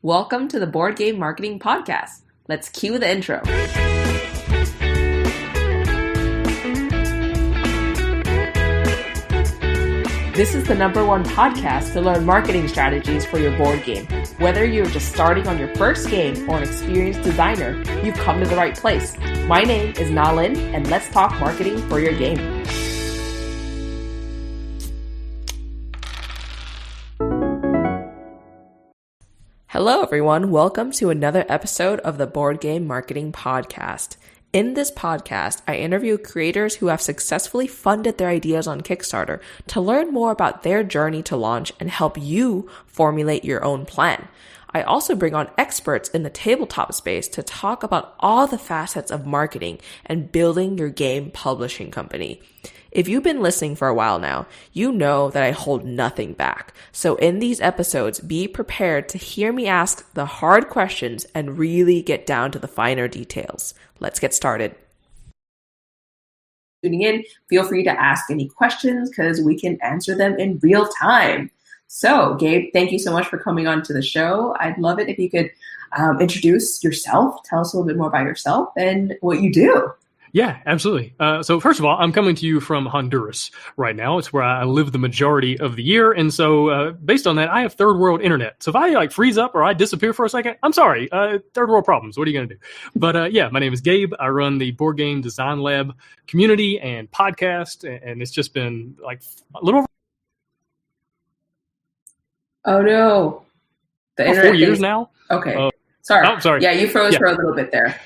Welcome to the Board Game Marketing Podcast. Let's cue the intro. This is the #1 podcast to learn marketing strategies for your board game. Whether you're just starting on your first game or an experienced designer, you've come to the right place. My name is Nalin, and let's talk marketing for your game. Hello, everyone. Welcome to another episode of the Board Game Marketing Podcast. In this podcast, I interview creators who have successfully funded their ideas on Kickstarter to learn more about their journey to launch and help you formulate your own plan. I also bring on experts in the tabletop space to talk about all the facets of marketing and building your game publishing company. If you've been listening for a while now, you know that I hold nothing back. So in these episodes, be prepared to hear me ask the hard questions and really get down to the finer details. Let's get started. Tuning in, feel free to ask any questions because we can answer them in real time. So, Gabe, thank you so much for coming on to the show. I'd love it if you could introduce yourself, tell us a little bit more about yourself and what you do. Yeah, absolutely. So first of all, I'm coming to you from Honduras right now. It's where I live the majority of the year. And so based on that, I have third world internet. So if I freeze up or I disappear for a second, I'm sorry. Third world problems. What are you going to do? But yeah, my name is Gabe. I run the Board Game Design Lab community and podcast. And it's just been like a little over. Oh, no. The internet 4 years now. Okay. Sorry. Oh, sorry. Yeah, you froze for a little bit there.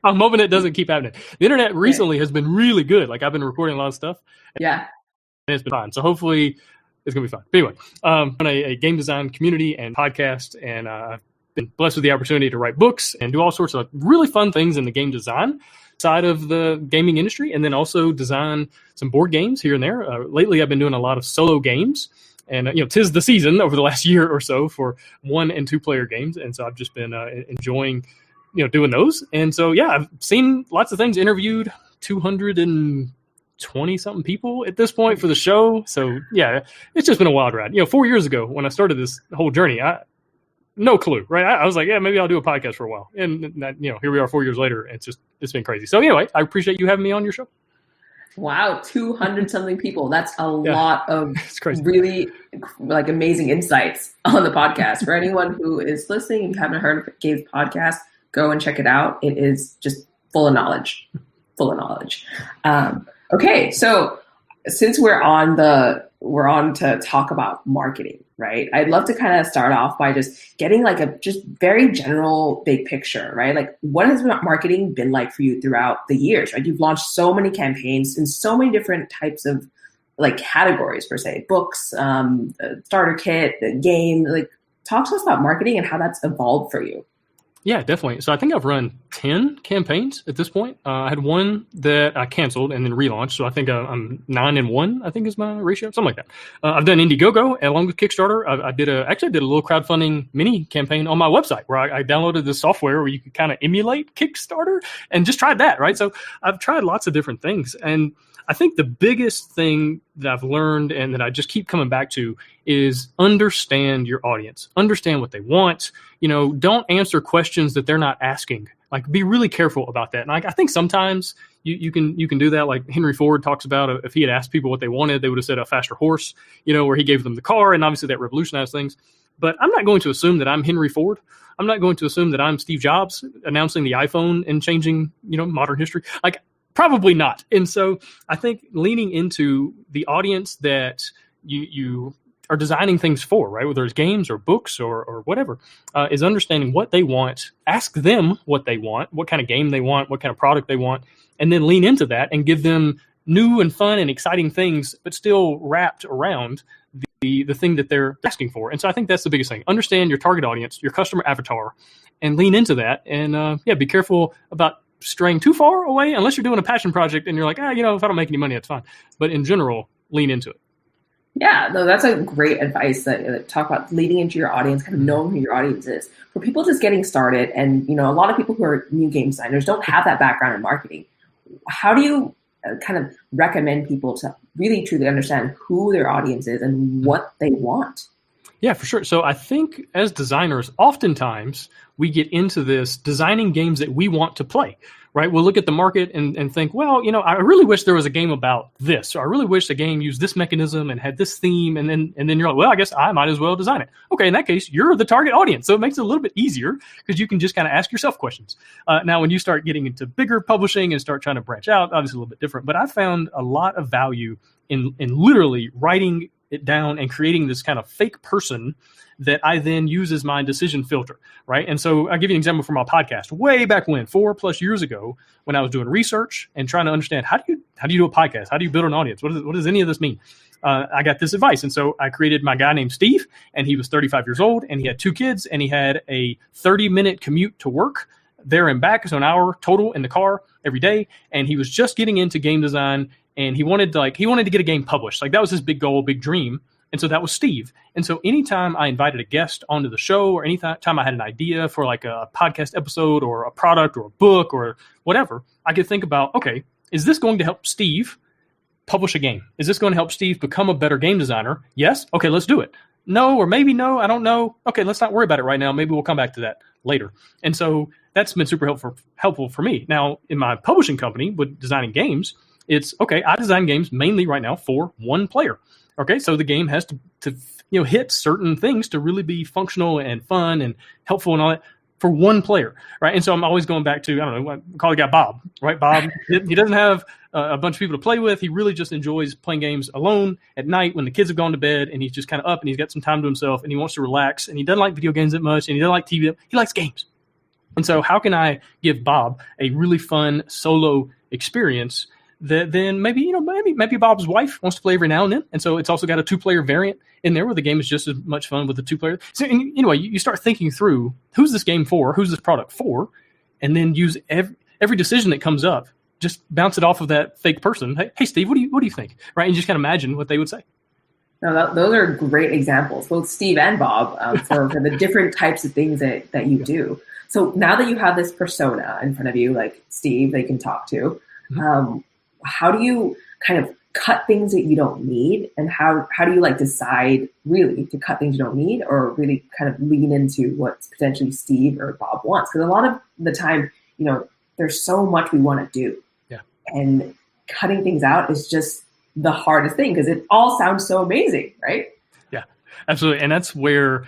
I'm hoping it doesn't keep happening. The internet recently has been really good. Like I've been recording a lot of stuff. Yeah. And it's been fine. So hopefully it's going to be fine. But anyway, I'm on a game design community and podcast, and I've been blessed with the opportunity to write books and do all sorts of really fun things in the game design side of the gaming industry, and then also design some board games here and there. Lately, I've been doing a lot of solo games. And, tis the season over the last year or so for 1 and 2 player games. And so I've just been enjoying doing those. And so, yeah, I've seen lots of things, interviewed 220 something people at this point for the show. So yeah, it's just been a wild ride. 4 years ago when I started this whole journey, no clue, right? I was like, yeah, maybe I'll do a podcast for a while. And here we are 4 years later. And it's been crazy. So anyway, I appreciate you having me on your show. Wow, 200 something people. That's a lot of really amazing insights on the podcast. For anyone who is listening and you haven't heard of Gabe's podcast, go and check it out. It is just full of knowledge. Okay, so since we're on to talk about marketing, right? I'd love to kind of start off by just getting just very general big picture, right? Like what has marketing been like for you throughout the years, right? You've launched so many campaigns in so many different types of categories per se, books, starter kit, the game, talk to us about marketing and how that's evolved for you. Yeah, definitely. So I think I've run 10 campaigns at this point. I had one that I canceled and then relaunched. So I think I'm 9-1, I think is my ratio, something like that. I've done Indiegogo along with Kickstarter. I did a little crowdfunding mini campaign on my website where I downloaded the software where you could kind of emulate Kickstarter and just tried that, right? So I've tried lots of different things. And I think the biggest thing that I've learned and that I just keep coming back to is understand your audience, understand what they want. Don't answer questions that they're not asking. Be really careful about that. And I think sometimes you can do that. Like Henry Ford talks about, if he had asked people what they wanted, they would have said a faster horse, where he gave them the car. And obviously that revolutionized things. But I'm not going to assume that I'm Henry Ford. I'm not going to assume that I'm Steve Jobs announcing the iPhone and changing, modern history. Probably not. And so I think leaning into the audience that you are designing things for, right? Whether it's games or books or whatever, is understanding what they want, ask them what they want, what kind of game they want, what kind of product they want, and then lean into that and give them new and fun and exciting things, but still wrapped around the thing that they're asking for. And so I think that's the biggest thing. Understand your target audience, your customer avatar, and lean into that. And be careful about straying too far away unless you're doing a passion project and you're like, if I don't make any money, that's fine. But in general, lean into it. Yeah, no, that's a great advice that talk about leading into your audience, kind of knowing who your audience is. For people just getting started, and a lot of people who are new game designers don't have that background in marketing. How do you kind of recommend people to really truly understand who their audience is and what they want? Yeah, for sure. So I think as designers, oftentimes we get into this designing games that we want to play, right? We'll look at the market and think, well, I really wish there was a game about this, or I really wish the game used this mechanism and had this theme. And then you're like, well, I guess I might as well design it. Okay, in that case, you're the target audience. So it makes it a little bit easier because you can just kind of ask yourself questions. Now, when you start getting into bigger publishing and start trying to branch out, obviously a little bit different. But I found a lot of value in literally writing it down and creating this kind of fake person that I then use as my decision filter, right? And so I'll give you an example from my podcast way back when, 4+ years ago, when I was doing research and trying to understand how do you do a podcast? How do you build an audience? What does any of this mean? I got this advice. And so I created my guy named Steve, and he was 35 years old, and he had 2 kids, and he had a 30-minute commute to work there and back, so an hour total in the car every day. And he was just getting into game design, and he wanted to get a game published. Like that was his big goal, big dream. And so that was Steve. And so anytime I invited a guest onto the show, or anytime I had an idea for like a podcast episode or a product or a book or whatever, I could think about, okay, is this going to help Steve publish a game? Is this going to help Steve become a better game designer? Yes. Okay, let's do it. No, or maybe no, I don't know. Okay, let's not worry about it right now. Maybe we'll come back to that later. And so that's been super helpful for me. Now, in my publishing company with designing games, it's okay, I design games mainly right now for one player. Okay, so the game has to hit certain things to really be functional and fun and helpful and all that for one player, right? And so I'm always going back to, I don't know, I call the guy Bob, right? Bob, he doesn't have a bunch of people to play with. He really just enjoys playing games alone at night when the kids have gone to bed, and he's just kind of up and he's got some time to himself and he wants to relax, and he doesn't like video games that much, and he doesn't like TV. He likes games. And so how can I give Bob a really fun solo experience that then maybe Bob's wife wants to play every now and then. And so it's also got a 2-player variant in there where the game is just as much fun with the 2-player. So anyway, you start thinking through who's this game for, who's this product for, and then use every decision that comes up, just bounce it off of that fake person. Hey Steve, what do you think? Right. And just kind of imagine what they would say. No, those are great examples, both Steve and Bob, for the different types of things that you do. So now that you have this persona in front of you, like Steve, they can talk to, how do you kind of cut things that you don't need? And how do you like decide really to cut things you don't need, or really kind of lean into what potentially Steve or Bob wants? Because a lot of the time, there's so much we want to do. Yeah. And cutting things out is just the hardest thing because it all sounds so amazing, right? Yeah, absolutely. And that's where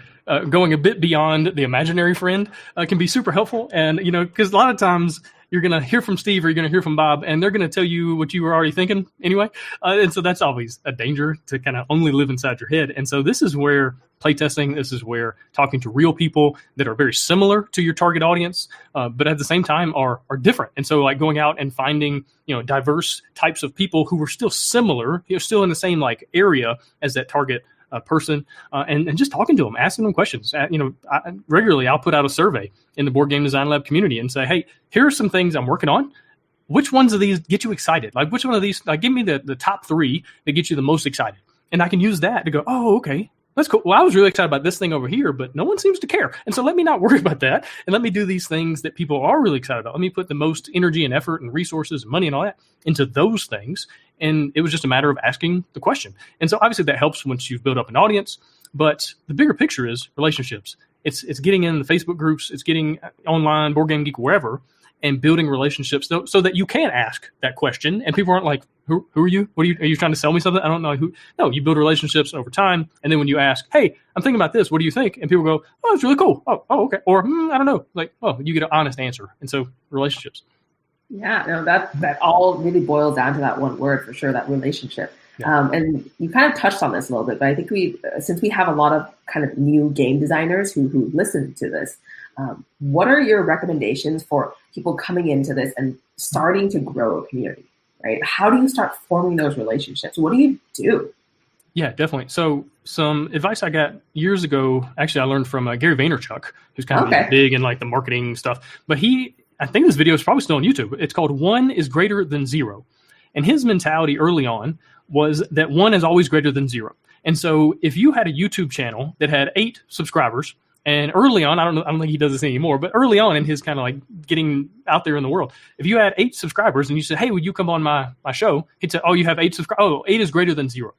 going a bit beyond the imaginary friend can be super helpful. And, because a lot of times you're going to hear from Steve or you're going to hear from Bob, and they're going to tell you what you were already thinking anyway. And so that's always a danger to kind of only live inside your head. And so this is where playtesting, this is where talking to real people that are very similar to your target audience, but at the same time are different. And so like going out and finding, diverse types of people who are still similar, still in the same like area as that target person, and just talking to them, asking them questions. Regularly I'll put out a survey in the Board Game Design Lab community and say, hey, here are some things I'm working on. Which ones of these get you excited? Like which one of these, like give me the top 3 that get you the most excited. And I can use that to go, oh, okay, that's cool. Well, I was really excited about this thing over here, but no one seems to care. And so let me not worry about that. And let me do these things that people are really excited about. Let me put the most energy and effort and resources and money and all that into those things. And it was just a matter of asking the question. And so obviously that helps once you've built up an audience. But the bigger picture is relationships. It's getting in the Facebook groups. It's getting online, Board Game Geek, wherever, and building relationships so that you can ask that question. And people aren't like, who are you? Are you trying to sell me something? I don't know who. No, you build relationships over time. And then when you ask, hey, I'm thinking about this. What do you think? And people go, oh, it's really cool. Oh, okay. Or I don't know. Like, oh, you get an honest answer. And so relationships. Yeah, no, that all really boils down to that one word for sure, that relationship. Yeah. And you kind of touched on this a little bit, but I think since we have a lot of kind of new game designers who listen to this, what are your recommendations for people coming into this and starting to grow a community, right? How do you start forming those relationships? What do you do? Yeah, definitely. So some advice I got years ago, actually I learned from Gary Vaynerchuk, who's kind of big in like the marketing stuff, but I think this video is probably still on YouTube. It's called 1 is greater than 0. And his mentality early on was that 1 is always greater than 0. And so if you had a YouTube channel that had 8 subscribers, and early on, I don't think he does this anymore, but early on in his kind of like getting out there in the world, if you had 8 subscribers and you said, hey, would you come on my show? He'd say, oh, you have 8 subscribers. Oh, 8 is greater than 0.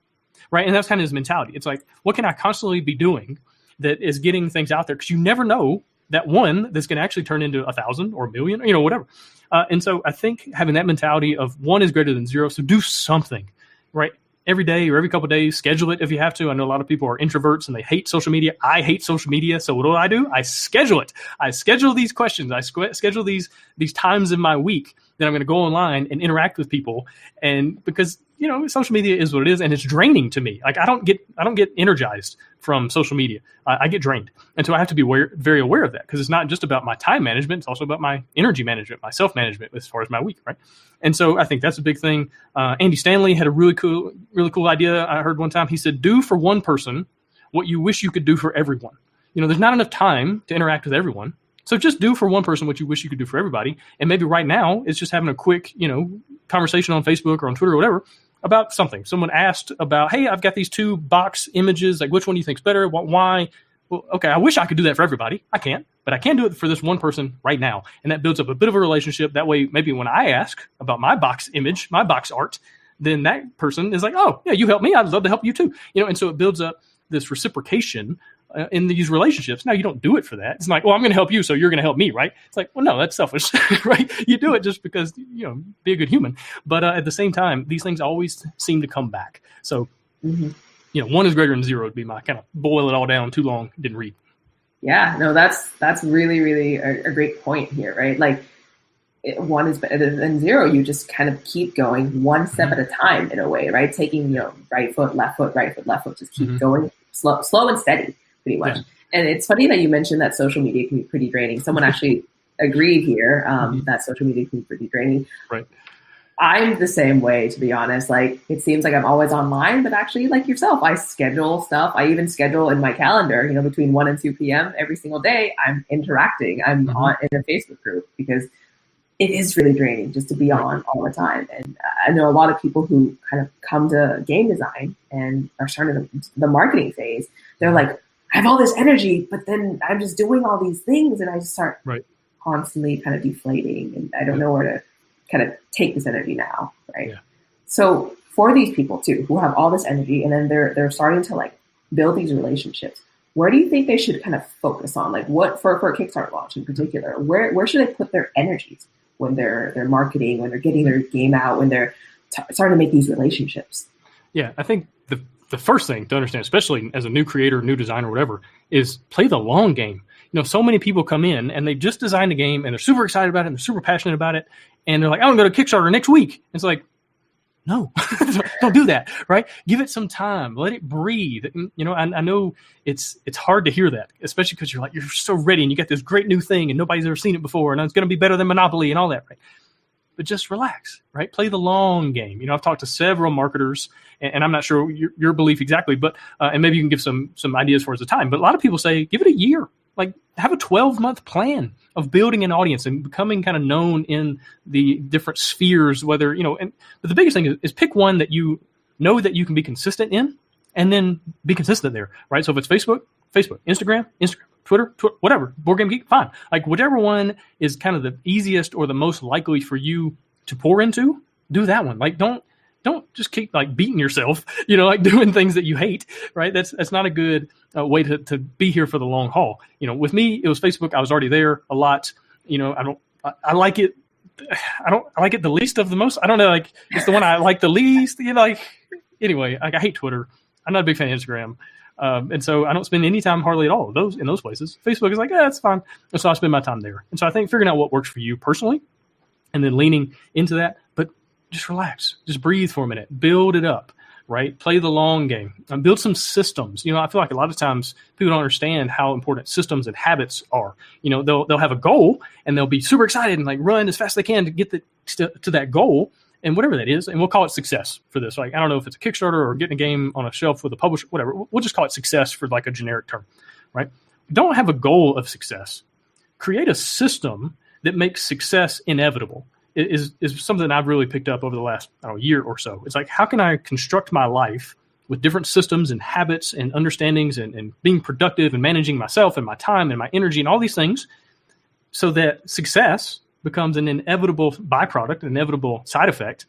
right? And that's kind of his mentality. It's like, what can I constantly be doing that is getting things out there? Because you never know that one that's going to actually turn into 1,000 or a million, whatever. And so I think having that mentality of one is greater than zero. So do something, right? Every day or every couple of days, schedule it if you have to. I know a lot of people are introverts and they hate social media. I hate social media. So what do? I schedule it. I schedule these questions. I schedule these times in my week that I'm going to go online and interact with people. And because, social media is what it is, and it's draining to me. Like I don't get energized from social media. I get drained. And so I have to be very aware of that, because it's not just about my time management. It's also about my energy management, my self-management as far as my week, right? And so I think that's a big thing. Andy Stanley had a really cool idea I heard one time. He said, do for one person what you wish you could do for everyone. There's not enough time to interact with everyone. So just do for one person what you wish you could do for everybody. And maybe right now it's just having a quick, conversation on Facebook or on Twitter or whatever about something. Someone asked about, hey, I've got these 2 box images. Like, which one do you think's better? Why? Well, okay, I wish I could do that for everybody. I can't, but I can do it for this one person right now. And that builds up a bit of a relationship. That way, maybe when I ask about my box image, my box art, then that person is like, oh, yeah, you help me. I'd love to help you too. And so it builds up this reciprocation in these relationships. Now, you don't do it for that. It's like, well, I'm going to help you, so you're going to help me, right? It's like, well, no, that's selfish, right? You do it just because, be a good human. But at the same time, these things always seem to come back. So, one is greater than zero would be my kind of boil it all down too long, didn't read. Yeah, no, that's really, really a great point here, right? Like, one is better than zero. You just kind of keep going one step at a time in a way, right? Taking, right foot, left foot, right foot, left foot, just keep going slow and steady. Pretty much. Yeah. And it's funny that you mentioned that social media can be pretty draining. Someone actually agreed here that social media can be pretty draining. Right. I'm the same way, to be honest. Like, it seems like I'm always online, but actually, like yourself, I schedule stuff. I even schedule in my calendar, between 1 and 2 p.m. every single day, I'm interacting. I'm in a Facebook group, because it is really draining just to be on all the time. And I know a lot of people who kind of come to game design and are starting the marketing phase. They're like, I have all this energy, but then I'm just doing all these things, and I just start constantly kind of deflating, and I don't know where to kind of take this energy now, right? Yeah. So for these people too, who have all this energy, and then they're starting to like build these relationships, where do you think they should kind of focus on? Like, what for a Kickstarter launch in particular, where should they put their energies when they're marketing, when they're getting their game out, when they're starting to make these relationships? Yeah, I think the first thing to understand, especially as a new creator, new designer, whatever, is play the long game. So many people come in and they just designed a game and they're super excited about it and they're super passionate about it. And they're like, I'm going to go to Kickstarter next week. It's like, no, don't do that, right? Give it some time. Let it breathe. I know it's hard to hear that, especially because you're so ready and you got this great new thing and nobody's ever seen it before and it's going to be better than Monopoly and all that, right? But just relax, right? Play the long game. I've talked to several marketers, and I'm not sure your belief exactly, but and maybe you can give some ideas for us at the time. But a lot of people say, give it a year. Like, have a 12-month plan of building an audience and becoming kind of known in the different spheres, whether, but the biggest thing is pick one that you know that you can be consistent in, and then be consistent there, right? So if it's Facebook, Instagram, Twitter, whatever, Board Game Geek, fine. Like, whichever one is kind of the easiest or the most likely for you to pour into, do that one. Like, don't just keep like beating yourself, like doing things that you hate, right? That's not a good way to be here for the long haul. With me, it was Facebook. I was already there a lot. I like it. I like it the least of the most. I don't know. Like, it's the one I like the least, anyway, I hate Twitter. I'm not a big fan of Instagram. And so I don't spend any time hardly at all in those places. Facebook is like, that's fine. And so I spend my time there. And so I think figuring out what works for you personally and then leaning into that, but just relax, just breathe for a minute, build it up, right? Play the long game and build some systems. I feel like a lot of times people don't understand how important systems and habits are. They'll have a goal and they'll be super excited and like run as fast as they can to get to that goal. And whatever that is, and we'll call it success for this. Like, I don't know if it's a Kickstarter or getting a game on a shelf with a publisher, whatever. We'll just call it success for like a generic term, right? Don't have a goal of success. Create a system that makes success inevitable. It is something I've really picked up over the last year or so. It's like, how can I construct my life with different systems and habits and understandings and being productive and managing myself and my time and my energy and all these things so that success becomes an inevitable byproduct, an inevitable side effect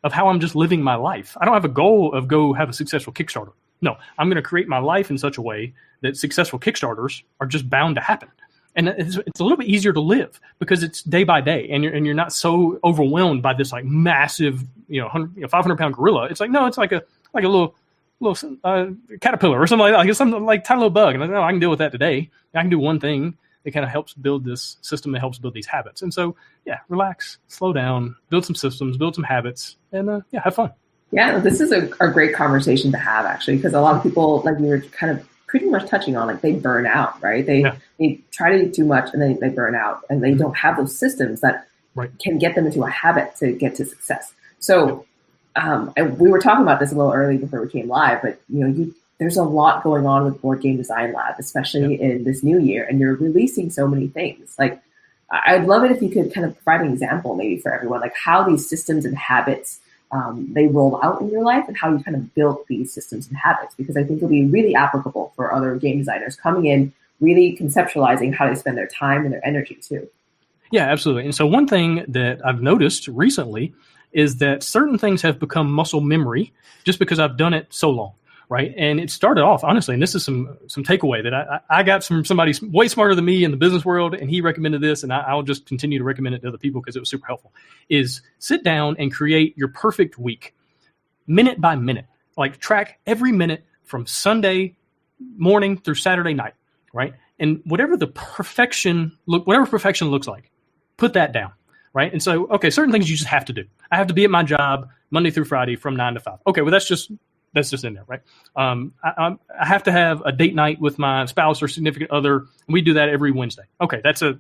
of how I'm just living my life. I don't have a goal of go have a successful Kickstarter. No, I'm going to create my life in such a way that successful Kickstarters are just bound to happen. And it's a little bit easier to live because it's day by day, and you're not so overwhelmed by this like massive 500-pound gorilla. It's like, no, it's like a little caterpillar or something like that, like something like tiny little bug. And I can deal with that today. I can do one thing that kind of helps build this system that helps build these habits. And so, yeah, relax, slow down, build some systems, build some habits, and have fun. Yeah, this is a great conversation to have, actually, because a lot of people, like you were kind of pretty much touching on, like they burn out, right? They try to do too much and then they burn out, and they don't have those systems that can get them into a habit to get to success. So and we were talking about this a little early before we came live, but there's a lot going on with Board Game Design Lab, especially in this new year, and you're releasing so many things. Like, I'd love it if you could kind of provide an example maybe for everyone, like how these systems and habits they roll out in your life and how you kind of built these systems and habits, because I think it'll be really applicable for other game designers coming in, really conceptualizing how they spend their time and their energy too. Yeah, absolutely. And so one thing that I've noticed recently is that certain things have become muscle memory just because I've done it so long, right? And it started off, honestly, and this is some takeaway that I got from somebody way smarter than me in the business world, and he recommended this, and I'll just continue to recommend it to other people because it was super helpful, is sit down and create your perfect week, minute by minute. Like, track every minute from Sunday morning through Saturday night, right? And whatever perfection looks like, put that down. Right. And so, okay, certain things you just have to do. I have to be at my job Monday through Friday from 9 to 5. Okay, well, that's just in there. Right. I have to have a date night with my spouse or significant other. And we do that every Wednesday. Okay, that's a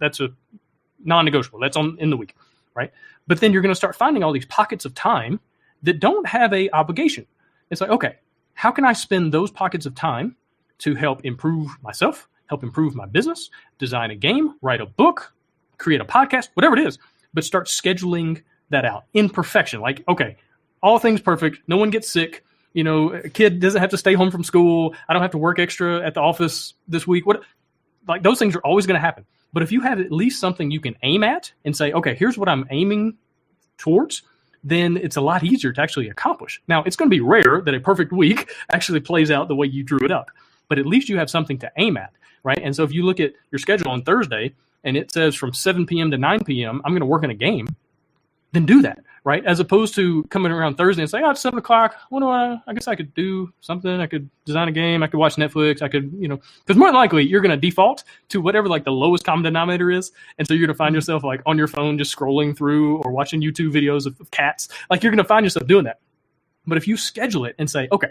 non-negotiable. That's in the week. Right. But then you're going to start finding all these pockets of time that don't have a obligation. It's like, okay, how can I spend those pockets of time to help improve myself, help improve my business, design a game, write a book, create a podcast, whatever it is. But start scheduling that out in perfection. Like, okay, all things perfect. No one gets sick. A kid doesn't have to stay home from school. I don't have to work extra at the office this week. Like, those things are always going to happen. But if you have at least something you can aim at and say, okay, here's what I'm aiming towards, then it's a lot easier to actually accomplish. Now, it's going to be rare that a perfect week actually plays out the way you drew it up, but at least you have something to aim at, right? And so if you look at your schedule on Thursday, and it says from 7 p.m. to 9 p.m., I'm going to work in a game, then do that, right? As opposed to coming around Thursday and say, it's 7 o'clock. I guess I could do something. I could design a game. I could watch Netflix. I could, because more than likely you're going to default to whatever like the lowest common denominator is. And so you're going to find yourself like on your phone just scrolling through or watching YouTube videos of cats. Like, you're going to find yourself doing that. But if you schedule it and say, okay,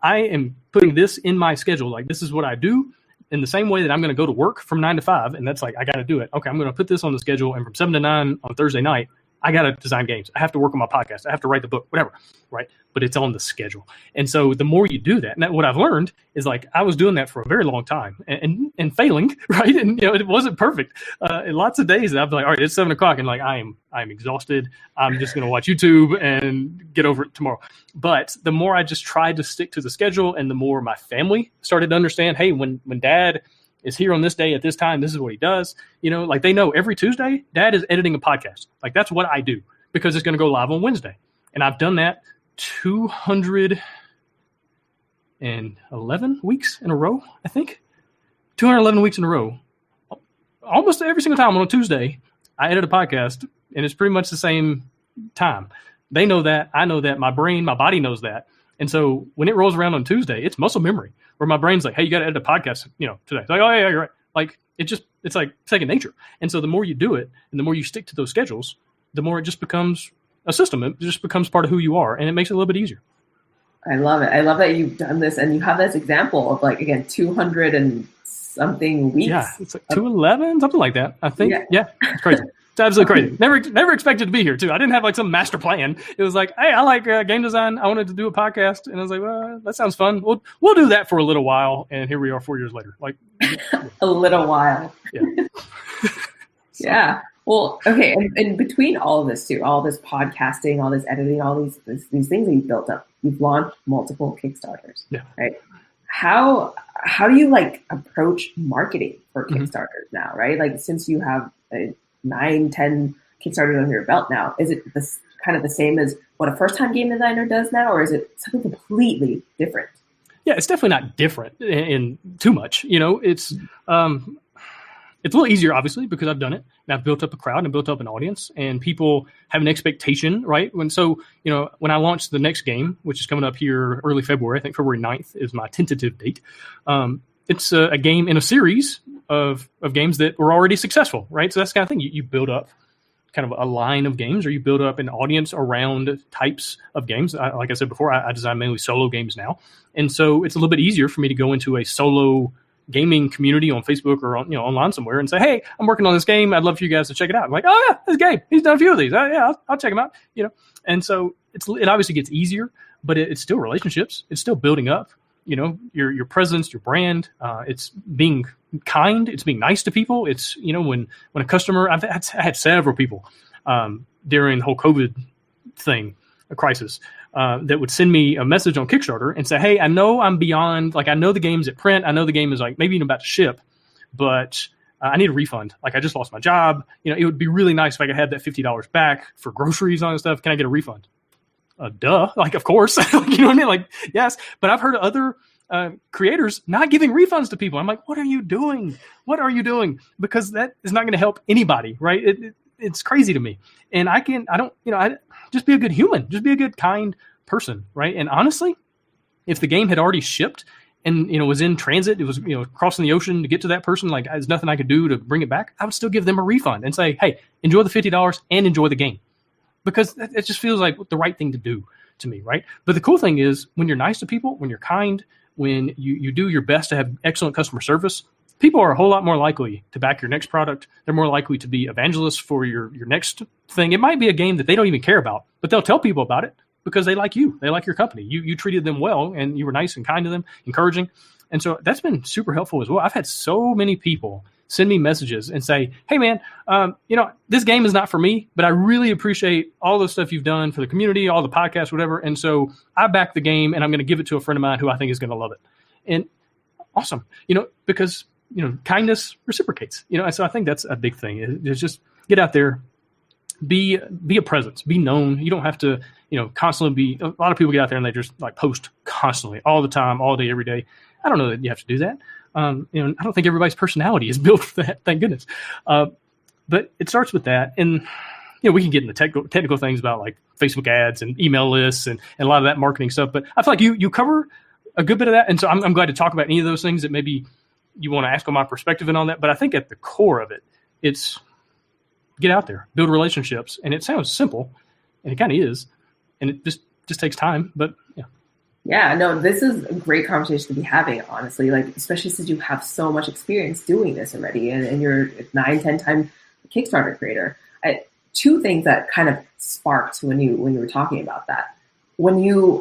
I am putting this in my schedule, like this is what I do, in the same way that I'm going to go to work from 9 to 5, and that's like, I got to do it. Okay, I'm going to put this on the schedule, and from 7 to 9 on Thursday night, I got to design games. I have to work on my podcast. I have to write the book, whatever, right? But it's on the schedule. And so the more you do that, and what I've learned is like, I was doing that for a very long time and failing, right? And, it wasn't perfect. Lots of days that I'd be like, all right, it's 7 o'clock, and like, I'm exhausted. I'm just going to watch YouTube and get over it tomorrow. But the more I just tried to stick to the schedule, and the more my family started to understand, hey, when dad is here on this day at this time, this is what he does. Like, they know every Tuesday, dad is editing a podcast. Like, that's what I do because it's going to go live on Wednesday. And I've done that 211 weeks in a row, I think. 211 weeks in a row. Almost every single time on a Tuesday, I edit a podcast, and it's pretty much the same time. They know that. I know that. My brain, my body knows that. And so when it rolls around on Tuesday, it's muscle memory where my brain's like, hey, you got to edit a podcast, today. It's like, oh, yeah, you're right. Like, it's like second nature. And so the more you do it and the more you stick to those schedules, the more it just becomes a system. It just becomes part of who you are, and it makes it a little bit easier. I love it. I love that you've done this, and you have this example of, like, again, 200 and something weeks. Yeah, it's like 211, something like that, I think. Yeah, it's crazy. It's absolutely crazy. Never expected to be here, too. I didn't have like some master plan. It was like, hey, I like game design. I wanted to do a podcast. And I was like, well, that sounds fun. We'll do that for a little while. And here we are 4 years later. Like, a little while. Yeah. Yeah. Well, okay. And between all of this, too, all this podcasting, all this editing, all these things that you've built up, you've launched multiple Kickstarters. Yeah. Right. How do you like approach marketing for Kickstarters now? Right. Like, since you have 9, 10 Kickstarters under your belt now, is it kind of the same as what a first-time game designer does now, or is it something completely different? Yeah, it's definitely not different in too much. It's a little easier, obviously, because I've done it and I've built up a crowd and built up an audience, and people have an expectation, right? When I launch the next game, which is coming up here early February, I think February 9th is my tentative date. It's a game in a series of games that were already successful, right? So that's the kind of thing you build up kind of a line of games, or you build up an audience around types of games. Like I said before, I design mainly solo games now. And so it's a little bit easier for me to go into a solo gaming community on Facebook or online somewhere and say, hey, I'm working on this game. I'd love for you guys to check it out. I'm like, oh yeah, this is Gabe. He's done a few of these. I'll check them out. And so it obviously gets easier, but it's still relationships. It's still building up, your presence, your brand. It's being kind. It's being nice to people. It's, when a customer, I had several people during the whole COVID thing, a crisis, that would send me a message on Kickstarter and say, hey, I know I'm beyond, I know the game's at print. I know the game is maybe even about to ship, but I need a refund. I just lost my job. It would be really nice if I could have that $50 back for groceries and stuff. Can I get a refund? Duh. Of course. You know what I mean? Yes. But I've heard of other creators not giving refunds to people. I'm like, what are you doing? What are you doing? Because that is not going to help anybody, right? It's crazy to me. And I just be a good human, just be a good, kind person, right? And honestly, if the game had already shipped and, was in transit, it was, crossing the ocean to get to that person, there's nothing I could do to bring it back, I would still give them a refund and say, hey, enjoy the $50 and enjoy the game. Because it just feels like the right thing to do to me, right? But the cool thing is when you're nice to people, when you're kind, when you do your best to have excellent customer service, people are a whole lot more likely to back your next product. They're more likely to be evangelists for your next thing. It might be a game that they don't even care about, but they'll tell people about it because they like you. They like your company. You treated them well, and you were nice and kind to them, encouraging. And so that's been super helpful as well. I've had so many people send me messages and say, hey, man, this game is not for me, but I really appreciate all the stuff you've done for the community, all the podcasts, whatever. And so I back the game, and I'm going to give it to a friend of mine who I think is going to love it. And awesome, because kindness reciprocates, and so I think that's a big thing. Is just get out there, be a presence, be known. You don't have to, constantly a lot of people get out there and they just post constantly all the time, all day, every day. I don't know that you have to do that. I don't think everybody's personality is built for that, thank goodness. But it starts with that. And, we can get into technical things about Facebook ads and email lists and a lot of that marketing stuff. But I feel like you cover a good bit of that. And so I'm glad to talk about any of those things that maybe you want to ask on my perspective and on that. But I think at the core of it, it's get out there, build relationships. And it sounds simple, and it kind of is. And it just takes time. But yeah. Yeah, no, this is a great conversation to be having, honestly, especially since you have so much experience doing this already, and you're a 9-10 time Kickstarter creator. Two things that kind of sparked when you were talking about that. When you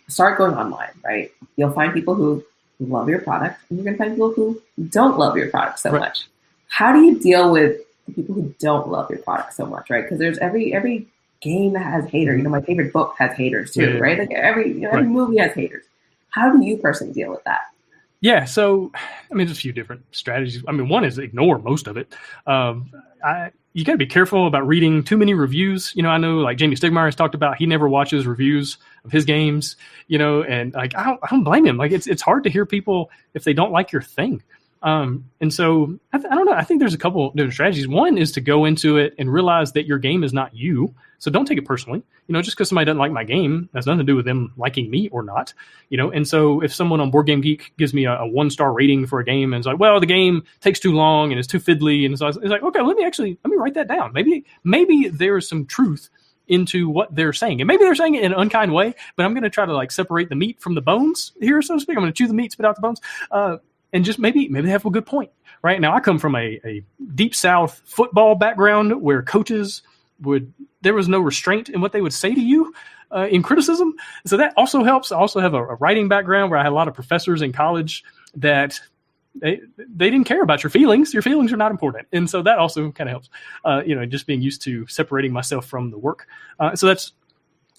start going online, right, you'll find people who love your product, and you're going to find people who don't love your product so much. How do you deal with the people who don't love your product so much, right? Because there's every game that has haters. My favorite book has haters too, right? Every movie has haters. How do you personally deal with that? Yeah, so there's a few different strategies. One is ignore most of it. You got to be careful about reading too many reviews. I know Jamie Stigmeyer has talked about he never watches reviews of his games. And I don't blame him. It's hard to hear people if they don't like your thing. And so I don't know. I think there's a couple different strategies. One is to go into it and realize that your game is not you. So don't take it personally. Just because somebody doesn't like my game, that's nothing to do with them liking me or not. And so if someone on Board Game Geek gives me a 1-star rating for a game and it's well, the game takes too long and it's too fiddly, and so it's okay, let me write that down. Maybe there's some truth into what they're saying, and maybe they're saying it in an unkind way, but I'm going to try to separate the meat from the bones here, so to speak. I'm going to chew the meat, spit out the bones. And just maybe they have a good point. Right now, I come from a deep South football background where coaches there was no restraint in what they would say to you in criticism. So that also helps. I also have a writing background where I had a lot of professors in college that they didn't care about your feelings. Your feelings are not important. And so that also kind of helps, just being used to separating myself from the work. So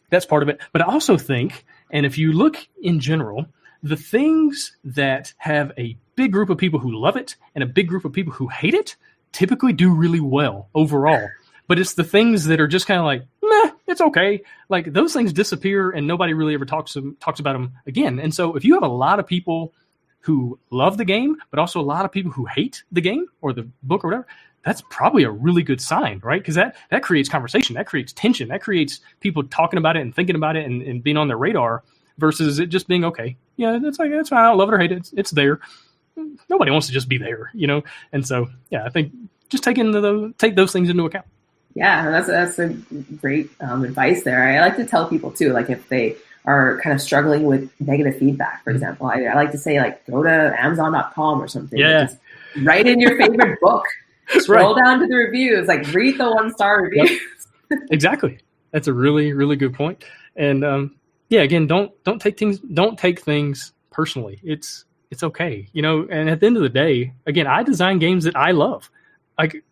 that's part of it. But I also think, and if you look in general, the things that have a big group of people who love it and a big group of people who hate it typically do really well overall. But it's the things that are just kind of meh, it's okay. Like those things disappear and nobody really ever talks about them again. And so if you have a lot of people who love the game, but also a lot of people who hate the game or the book or whatever, that's probably a really good sign, right? Because that creates conversation, that creates tension, that creates people talking about it and thinking about it and being on their radar versus it just being okay. Yeah, that's fine. I don't love it or hate it. It's there. Nobody wants to just be there, And so, yeah, I think just take those things into account. Yeah, that's a great advice there. I like to tell people too, like if they are kind of struggling with negative feedback, for example, I like to say like go to Amazon.com or something. Yeah. Just write in your favorite book. Scroll down to the reviews, like read the 1-star reviews. Yep. Exactly. That's a really, really good point. And again, don't take things personally. It's okay, and at the end of the day, again, I design games that I love. Like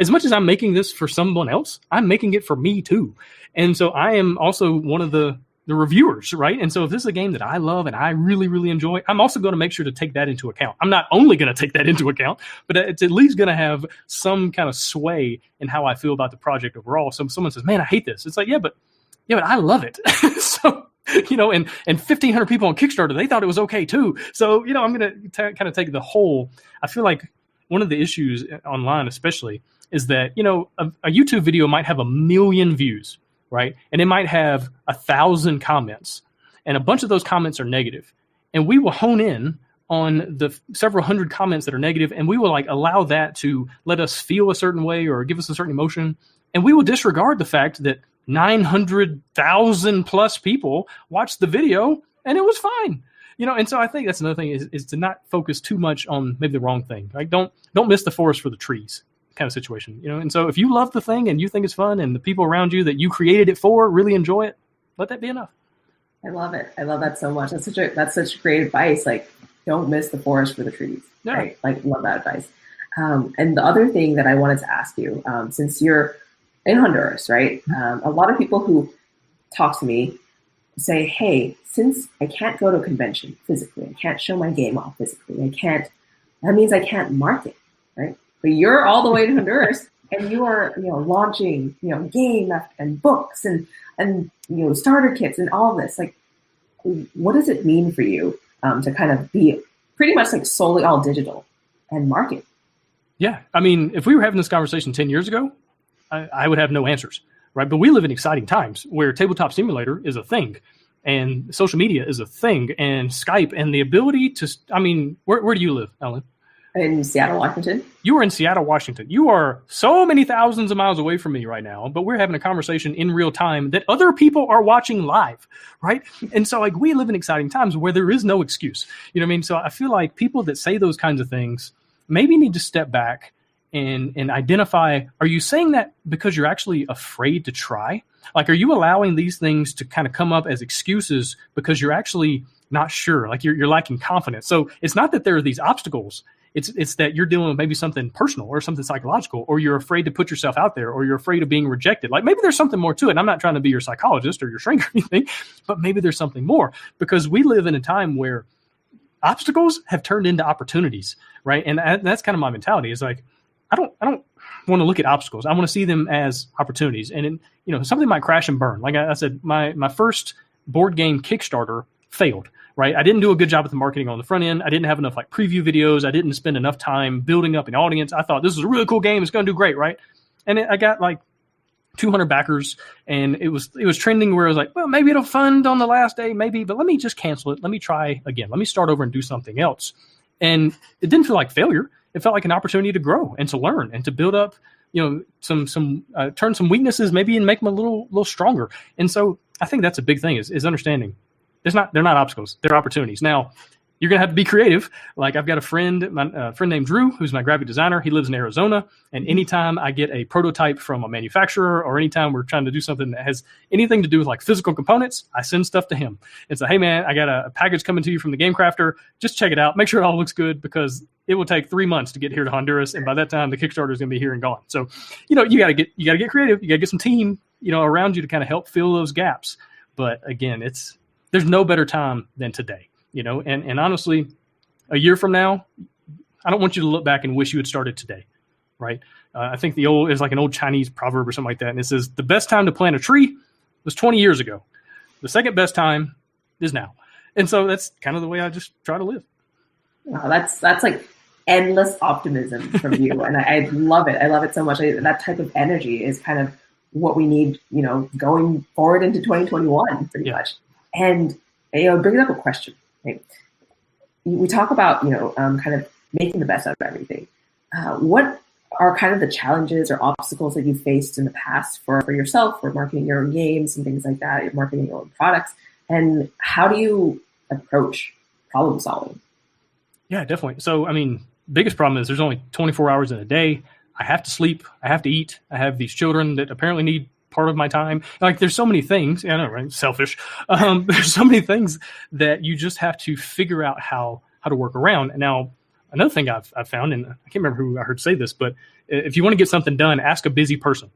as much as I'm making this for someone else, I'm making it for me too. And so I am also one of the reviewers, right? And so if this is a game that I love and I really, really enjoy, I'm also going to make sure to take that into account. I'm not only going to take that into account, but it's at least going to have some kind of sway in how I feel about the project overall. So if someone says, man, I hate this. It's like, yeah, but I love it. So, and 1,500 people on Kickstarter, they thought it was okay too. So, I'm going to kind of take the whole. I feel like one of the issues online especially is that, a YouTube video might have 1 million views, right? And it might have 1,000 comments, and a bunch of those comments are negative. And we will hone in on the several hundred comments that are negative, and we will allow that to let us feel a certain way or give us a certain emotion. And we will disregard the fact that 900,000 plus people watched the video and it was fine. And so I think that's another thing is to not focus too much on maybe the wrong thing. Like don't miss the forest for the trees kind of situation, And so if you love the thing and you think it's fun and the people around you that you created it for really enjoy it, let that be enough. I love it. I love that so much. That's such great advice. Like don't miss the forest for the trees. Yeah. Right? Like love that advice. And the other thing that I wanted to ask you, since you're in Honduras, right? A lot of people who talk to me say, hey, since I can't go to a convention physically, I can't show my game off physically, that means I can't market, right? But you're all the way to Honduras and you are, launching, game and books and starter kits and all this. Like, what does it mean for you to kind of be pretty much like solely all digital and market? Yeah. I mean, if we were having this conversation 10 years ago, I would have no answers, right? But we live in exciting times where tabletop simulator is a thing and social media is a thing and Skype and the ability to, where do you live, Ellen? In Seattle, Washington. You are in Seattle, Washington. You are so many thousands of miles away from me right now, but we're having a conversation in real time that other people are watching live, right? And so we live in exciting times where there is no excuse. So I feel like people that say those kinds of things maybe need to step back and identify, are you saying that because you're actually afraid to try? Like, are you allowing these things to kind of come up as excuses because you're actually not sure, like you're lacking confidence? So it's not that there are these obstacles. It's that you're dealing with maybe something personal or something psychological, or you're afraid to put yourself out there, or you're afraid of being rejected. Like maybe there's something more to it. And I'm not trying to be your psychologist or your shrink or anything, but maybe there's something more, because we live in a time where obstacles have turned into opportunities, right? And that's kind of my mentality. Is like, I don't want to look at obstacles. I want to see them as opportunities. And something might crash and burn. Like I said, my first board game Kickstarter failed. Right. I didn't do a good job with the marketing on the front end. I didn't have enough preview videos. I didn't spend enough time building up an audience. I thought this is a really cool game. It's going to do great. Right. And I got 200 backers, and it was trending where I was like, well, maybe it'll fund on the last day, maybe, but let me just cancel it. Let me try again. Let me start over and do something else. And it didn't feel like failure. It felt like an opportunity to grow and to learn and to build up, some turn some weaknesses maybe and make them a little stronger. And so I think that's a big thing is understanding. They're not obstacles. They're opportunities. Now, you're going to have to be creative. Like I've got a friend named Drew, who's my graphic designer. He lives in Arizona. And anytime I get a prototype from a manufacturer, or anytime we're trying to do something that has anything to do with physical components, I send stuff to him. And say, hey man, I got a package coming to you from the Game Crafter. Just check it out. Make sure it all looks good, because it will take 3 months to get here to Honduras. And by that time, the Kickstarter is going to be here and gone. So, you got to get creative. You got to get some team, around you to kind of help fill those gaps. But again, there's no better time than today, and honestly, a year from now, I don't want you to look back and wish you had started today, right? I think it's like an old Chinese proverb or something like that. And it says, the best time to plant a tree was 20 years ago. The second best time is now. And so that's kind of the way I just try to live. Wow, that's like endless optimism from you. And I love it. I love it so much. That type of energy is kind of what we need, going forward into 2021 pretty much. And, it brings up a question, right? We talk about, kind of making the best out of everything. What are kind of the challenges or obstacles that you faced in the past for yourself, for marketing your own games and things like that, you're marketing your own products? And how do you approach problem solving? Yeah, definitely. So, biggest problem is there's only 24 hours in a day. I have to sleep. I have to eat. I have these children that apparently need part of my time. Like, there's so many things. I know, right? Selfish. There's so many things that you just have to figure out how to work around. And now, another thing I've found, and I can't remember who I heard say this, but if you want to get something done, ask a busy person,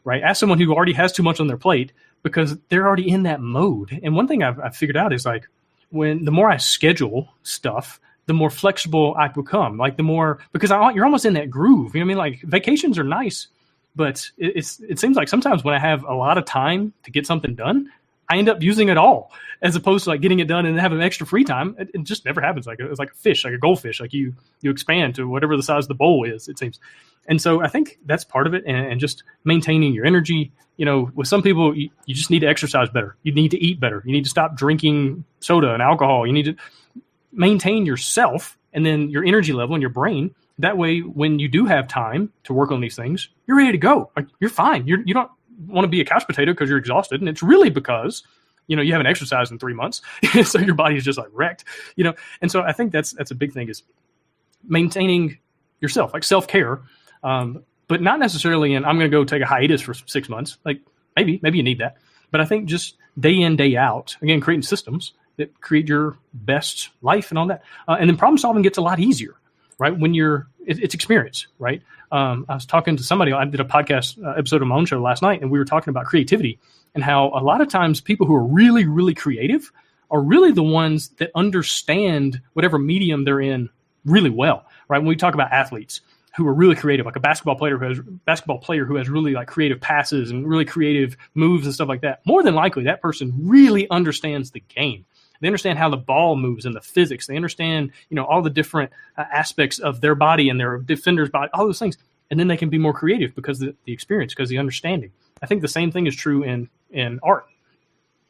right? Ask someone who already has too much on their plate, because they're already in that mode. And one thing I've figured out is, like, the more I schedule stuff, the more flexible I become. Like, the more, because you're almost in that groove. You know what I mean? Like, vacations are nice, but it seems like sometimes when I have a lot of time to get something done, I end up using it all, as opposed to like getting it done and having extra free time. It just never happens. It's like a fish, like a goldfish. Like you expand to whatever the size of the bowl is, it seems. And so I think that's part of it, and just maintaining your energy. With some people, you just need to exercise better. You need to eat better. You need to stop drinking soda and alcohol. You need to maintain yourself and then your energy level in your brain. That way, when you do have time to work on these things, you're ready to go. Like, you're fine. You don't want to be a couch potato because you're exhausted. And it's really because, you haven't exercised in 3 months. So your body is just like wrecked, And so I think that's a big thing, is maintaining yourself, like self-care. But not necessarily I'm going to go take a hiatus for 6 months. Like, maybe you need that. But I think just day in, day out, again, creating systems that create your best life and all that. And then problem solving gets a lot easier, right? When it's experience, right? I was talking to somebody, I did a podcast episode of my own show last night, and we were talking about creativity and how a lot of times people who are really, really creative are really the ones that understand whatever medium they're in really well, right? When we talk about athletes who are really creative, like a basketball player who has really like creative passes and really creative moves and stuff like that, more than likely that person really understands the game. They understand how the ball moves and the physics. They understand, all the different aspects of their body and their defender's body, all those things. And then they can be more creative because of the experience, because of the understanding. I think the same thing is true in art.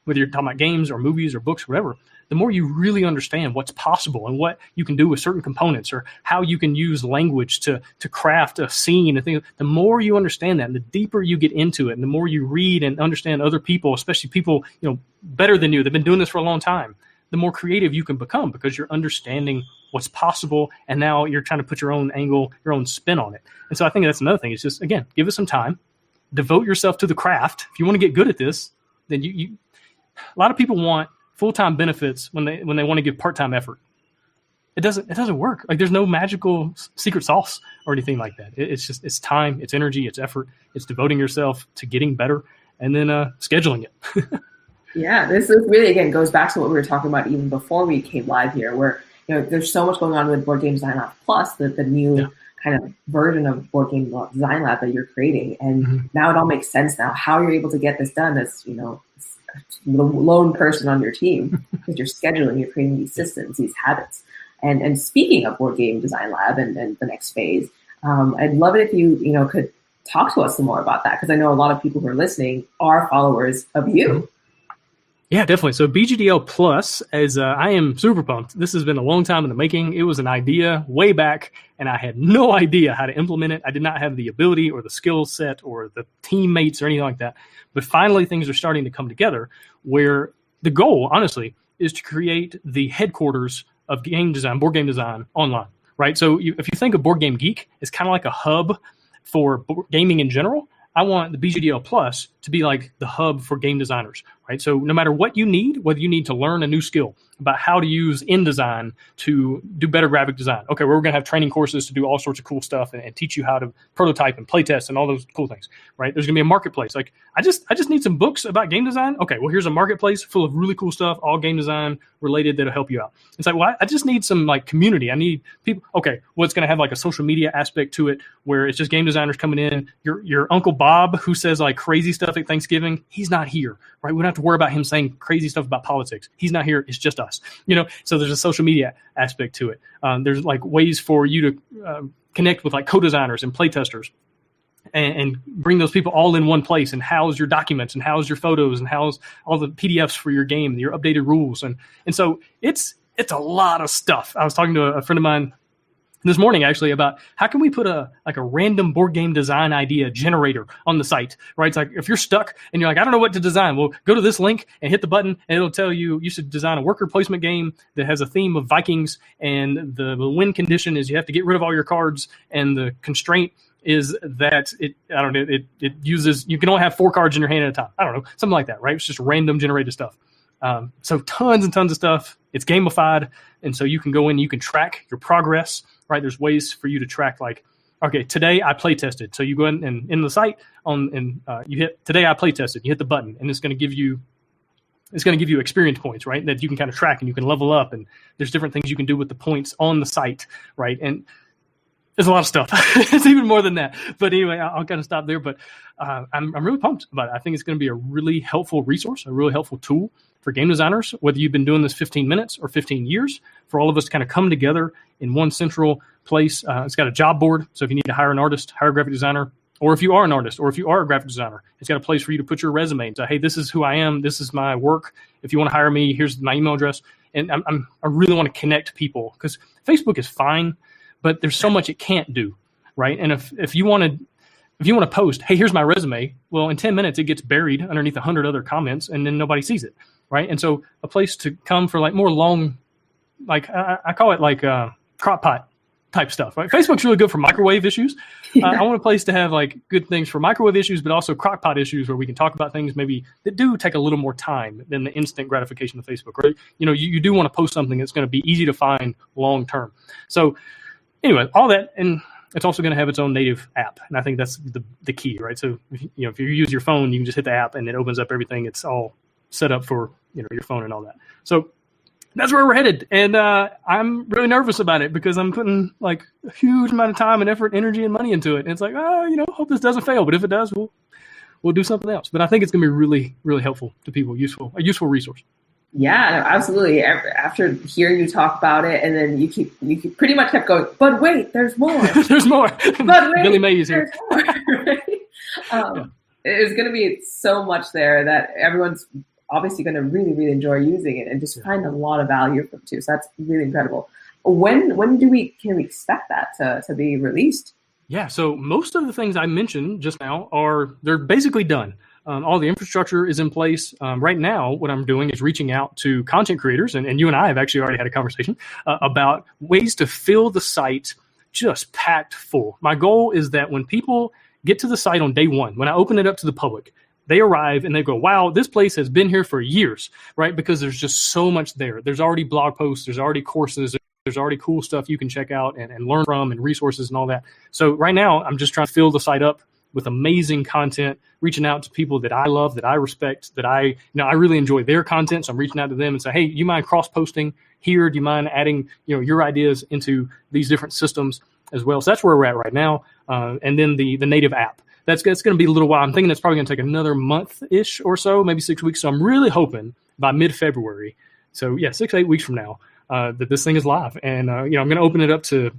Whether you're talking about games or movies or books, or whatever, the more you really understand what's possible and what you can do with certain components, or how you can use language to craft a scene and things, the more you understand that, and the deeper you get into it, and the more you read and understand other people, especially people, better than you, they've been doing this for a long time, the more creative you can become, because you're understanding what's possible, and now you're trying to put your own angle, your own spin on it. And so I think that's another thing. It's just, again, give it some time, devote yourself to the craft. If you want to get good at this, then you a lot of people want full-time benefits when they want to give part-time effort. It doesn't work. Like, there's no magical secret sauce or anything like that. It's time, it's energy, it's effort, it's devoting yourself to getting better, and then scheduling it. Yeah, this is really, again, goes back to what we were talking about even before we came live here, where there's so much going on with Board Game Design Lab Plus, the new kind of version of Board Game Design Lab that you're creating, and now it all makes sense now how you're able to get this done as the lone person on your team, because you're scheduling, you're creating these systems, these habits. And speaking of Board Game Design Lab and the next phase, I'd love it if you could talk to us some more about that, because I know a lot of people who are listening are followers of you. Yeah, definitely. So BGDL Plus, I am super pumped. This has been a long time in the making. It was an idea way back, and I had no idea how to implement it. I did not have the ability or the skill set or the teammates or anything like that. But finally, things are starting to come together, where the goal, honestly, is to create the headquarters of game design, board game design online, right? So if you think of Board Game Geek, it's kind of like a hub for gaming in general. I want the BGDL Plus to be like the hub for game designers, right? So no matter what you need, whether you need to learn a new skill about how to use InDesign to do better graphic design. Okay, we're going to have training courses to do all sorts of cool stuff and teach you how to prototype and playtest and all those cool things, right? There's going to be a marketplace. Like, I just need some books about game design. Okay, well, here's a marketplace full of really cool stuff, all game design related, that'll help you out. It's like, well, I just need some like community. I need people. Okay, well, it's going to have like a social media aspect to it where it's just game designers coming in. Your Uncle Bob, who says like crazy stuff at Thanksgiving, he's not here, right? We don't have to worry about him saying crazy stuff about politics. He's not here. It's just us. So there's a social media aspect to it. There's like ways for you to connect with like co-designers and playtesters and bring those people all in one place and house your documents and house your photos and house all the PDFs for your game, your updated rules. And so it's a lot of stuff. I was talking to a friend of mine this morning actually about how can we put a random board game design idea generator on the site, right? It's like if you're stuck and you're like, I don't know what to design, well, go to this link and hit the button and it'll tell you should design a worker placement game that has a theme of Vikings, and the win condition is you have to get rid of all your cards, and the constraint is that it uses, you can only have 4 cards in your hand at a time. I don't know, something like that, right? It's just random generated stuff. So tons and tons of stuff. It's gamified. And so you can go in, you can track your progress, right? There's ways for you to track, like, okay, today I play tested. So you go in the site you hit today I play tested, you hit the button, and it's going to give you experience points, right? That you can kind of track and you can level up, and there's different things you can do with the points on the site, right? And there's a lot of stuff. It's even more than that. But anyway, I'll kind of stop there. But I'm really pumped about it. I think it's going to be a really helpful resource, a really helpful tool for game designers, whether you've been doing this 15 minutes or 15 years, for all of us to kind of come together in one central place. It's got a job board. So if you need to hire an artist, hire a graphic designer, or if you are an artist, or if you are a graphic designer, it's got a place for you to put your resume and say, hey, this is who I am. This is my work. If you want to hire me, here's my email address. And I really want to connect people, because Facebook is fine, but there's so much it can't do, right? And if you want to post, hey, here's my resume, well, in 10 minutes, it gets buried underneath 100 other comments, and then nobody sees it, right? And so a place to come for like more long, like I call it like crock pot type stuff, right? Facebook's really good for microwave issues. I want a place to have like good things for microwave issues, but also crock pot issues where we can talk about things maybe that do take a little more time than the instant gratification of Facebook, right? You do want to post something that's going to be easy to find long term. So anyway, all that, and it's also going to have its own native app, and I think that's the key, right? So if you use your phone, you can just hit the app, and it opens up everything. It's all set up for your phone and all that. So that's where we're headed, and I'm really nervous about it because I'm putting like a huge amount of time and effort, energy, and money into it. And it's like, hope this doesn't fail. But if it does, we'll do something else. But I think it's going to be really, really helpful to people, a useful resource. Yeah, absolutely. After hearing you talk about it, and then you pretty much kept going, but wait, there's more. There's more. But wait, Billy May is here. More, right? It's going to be so much there that everyone's obviously going to really, really enjoy using it and just find a lot of value from it too. So that's really incredible. When can we expect that to be released? Yeah, so most of the things I mentioned just now they're basically done. All the infrastructure is in place. Right now, what I'm doing is reaching out to content creators, and you and I have actually already had a conversation about ways to fill the site just packed full. My goal is that when people get to the site on day one, when I open it up to the public, they arrive and they go, wow, this place has been here for years, right? Because there's just so much there. There's already blog posts, there's already courses, there's already cool stuff you can check out and learn from, and resources and all that. So right now, I'm just trying to fill the site up with amazing content, reaching out to people that I love, that I respect, that I really enjoy their content. So I'm reaching out to them and say, hey, do you mind cross-posting here? Do you mind adding your ideas into these different systems as well? So that's where we're at right now. And then the native app. That's going to be a little while. I'm thinking that's probably going to take another month-ish or so, maybe 6 weeks. So I'm really hoping by mid-February, so 6-8 weeks from now, that this thing is live. And I'm going to open it up to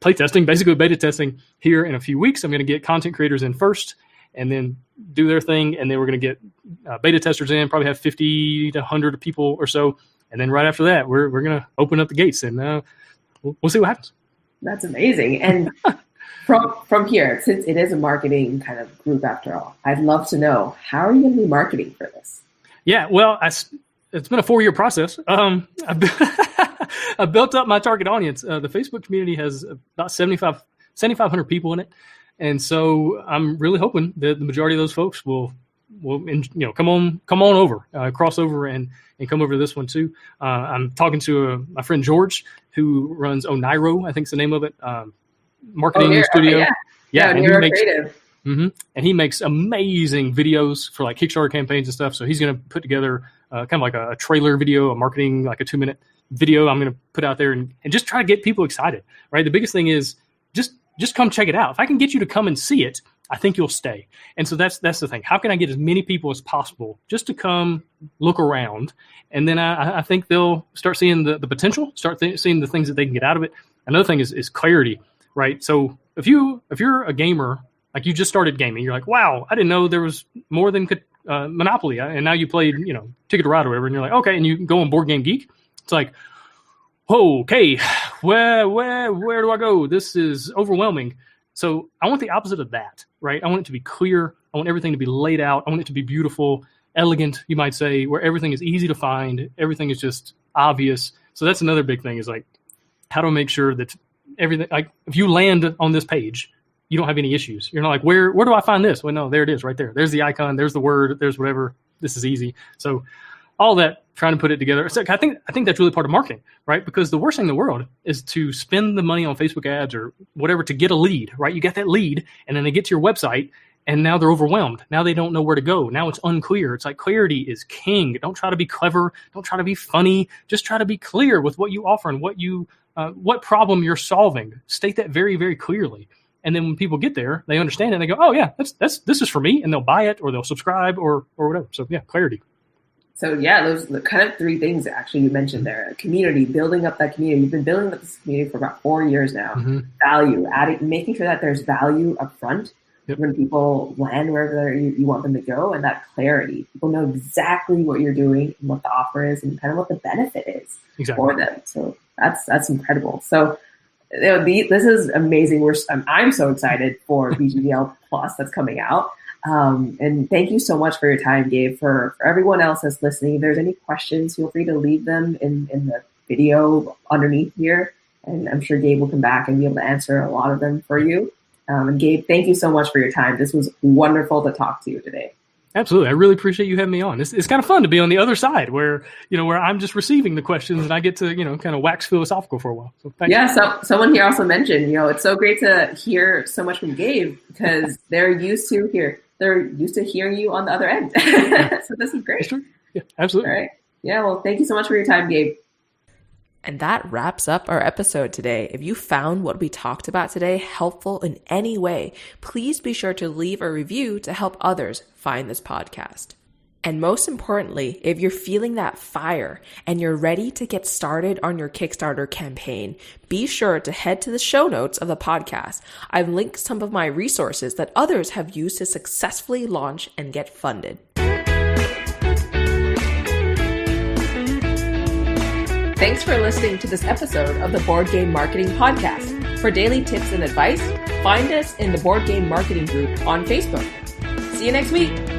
play testing, basically beta testing here in a few weeks. I'm going to get content creators in first and then do their thing. And then we're going to get beta testers in, probably have 50 to 100 people or so. And then right after that, we're going to open up the gates, and we'll see what happens. That's amazing. And from here, since it is a marketing kind of group after all, I'd love to know, how are you going to be marketing for this? Yeah, well, it's been a 4-year process. I built up my target audience. The Facebook community has about 7,500 people in it. And so I'm really hoping that the majority of those folks will come on over, cross over and come over to this one too. I'm talking to my friend George, who runs Oniro, I think is the name of it, marketing studio. Okay, yeah, and Oniro Creative. And he makes amazing videos for like Kickstarter campaigns and stuff. So he's going to put together kind of like a trailer video, a marketing, like a 2-minute video I'm going to put out there and just try to get people excited, right? The biggest thing is just come check it out. If I can get you to come and see it, I think you'll stay. And so that's the thing. How can I get as many people as possible just to come look around? And then I think they'll start seeing the potential, seeing the things that they can get out of it. Another thing is clarity, right? So if you're a gamer, like you just started gaming, you're like, wow, I didn't know there was more than Monopoly. And now you played, Ticket to Ride or whatever. And you're like, okay. And you go on Board Game Geek. It's like, oh, okay, where do I go? This is overwhelming. So I want the opposite of that, right? I want it to be clear. I want everything to be laid out. I want it to be beautiful, elegant, you might say, where everything is easy to find. Everything is just obvious. So that's another big thing is like, how to make sure that everything, like if you land on this page, you don't have any issues. You're not like, where do I find this? Well, no, there it is right there. There's the icon. There's the word. There's whatever. This is easy. So all that, trying to put it together. So I think that's really part of marketing, right? Because the worst thing in the world is to spend the money on Facebook ads or whatever to get a lead, right? You get that lead and then they get to your website and now they're overwhelmed. Now they don't know where to go. Now it's unclear. It's like clarity is king. Don't try to be clever. Don't try to be funny. Just try to be clear with what you offer and what problem you're solving. State that very, very clearly. And then when people get there, they understand it and they go, oh yeah, this is for me. And they'll buy it or they'll subscribe or whatever. So yeah, clarity. So yeah, those are kind of 3 things actually you mentioned there. Community, building up that community. You've been building up this community for about 4 years now. Value, making sure that there's value up front when people land wherever you want them to go, and that clarity. People know exactly what you're doing and what the offer is and kind of what the benefit is for them. So that's incredible. So this is amazing. I'm so excited for BGBL Plus that's coming out. And thank you so much for your time, Gabe. For everyone else that's listening, if there's any questions, feel free to leave them in the video underneath here. And I'm sure Gabe will come back and be able to answer a lot of them for you. And Gabe, thank you so much for your time. This was wonderful to talk to you today. Absolutely. I really appreciate you having me on. It's kind of fun to be on the other side where I'm just receiving the questions and I get to, kind of wax philosophical for a while. So thank you. So someone here also mentioned, it's so great to hear so much from Gabe because they're used to hearing you on the other end. So this is great. That's true. Yeah, absolutely. All right. Yeah. Well, thank you so much for your time, Gabe. And that wraps up our episode today. If you found what we talked about today helpful in any way, please be sure to leave a review to help others find this podcast. And most importantly, if you're feeling that fire and you're ready to get started on your Kickstarter campaign, be sure to head to the show notes of the podcast. I've linked some of my resources that others have used to successfully launch and get funded. Thanks for listening to this episode of the Board Game Marketing Podcast. For daily tips and advice, find us in the Board Game Marketing group on Facebook. See you next week.